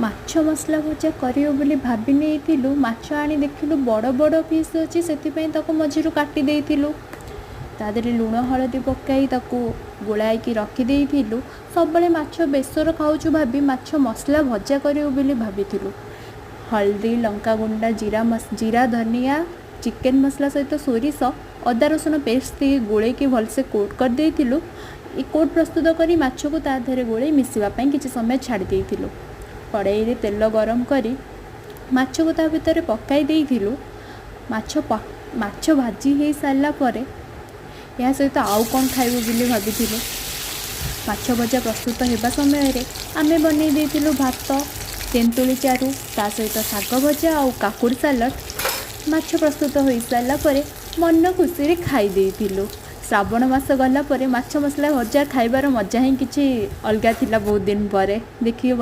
ମାଛ ମସଲା ଭଜା କରିବ ବୋଲି ଭାବି ନେଇଥିଲୁ। ମାଛ ଆଣି ଦେଖିଲୁ ବଡ଼ ବଡ଼ ପିସ୍ ଅଛି, ସେଥିପାଇଁ ତାକୁ ମଝିରୁ କାଟି ଦେଇଥିଲୁ। ତା ଦେହରେ ଲୁଣ ହଳଦୀ ପକାଇ ତାକୁ ଗୋଳାଇକି ରଖିଦେଇଥିଲୁ। ସବୁବେଳେ ମାଛ ବେସର ଖାଉଛୁ ଭାବି ମାଛ ମସଲା ଭଜା କରିବୁ ବୋଲି ଭାବିଥିଲୁ। ହଳଦୀ, ଲଙ୍କାଗୁଣ୍ଡ, ଜିରା, ଧନିଆ, ଚିକେନ୍ ମସଲା ସହିତ ସୋରିଷ, ଅଦା ରସୁଣ ପେଷ୍ଟ ଦେଇକି ଗୋଳେଇକି ଭଲସେ କୋଟ୍ କରିଦେଇଥିଲୁ। ଏ କୋଟ୍ ପ୍ରସ୍ତୁତ କରି ମାଛକୁ ତା ଦେହରେ ଗୋଳେଇ ମିଶିବା ପାଇଁ କିଛି ସମୟ ଛାଡ଼ି ଦେଇଥିଲୁ। କଡ଼େଇରେ ତେଲ ଗରମ କରି ମାଛକୁ ତା ଭିତରେ ପକାଇ ଦେଇଥିଲୁ। ମାଛ ଭାଜି ହେଇସାରିଲା ପରେ ଏହା ସହିତ ଆଉ କ'ଣ ଖାଇବୁ ବୋଲି ଭାବିଥିଲୁ। ମାଛ ଭଜା ପ୍ରସ୍ତୁତ ହେବା ସମୟରେ ଆମେ ବନେଇ ଦେଇଥିଲୁ ଭାତ, ତେନ୍ତୁଳି ଚାରୁ, ତା ସହିତ ଶାଗ ଭଜା ଆଉ କାକୁଡ଼ି ସାଲାଡ଼। ମାଛ ପ୍ରସ୍ତୁତ ହୋଇସାରିଲା ପରେ ମନ ଖୁସିରେ ଖାଇ ଦେଇଥିଲୁ। ଶ୍ରାବଣ ମାସ ଗଲା ପରେ ମାଛ ମସଲା ଭଜା ଖାଇବାର ମଜା ହିଁ କିଛି ଅଲଗା ଥିଲା। ବହୁତ ଦିନ ପରେ ଦେଖିକି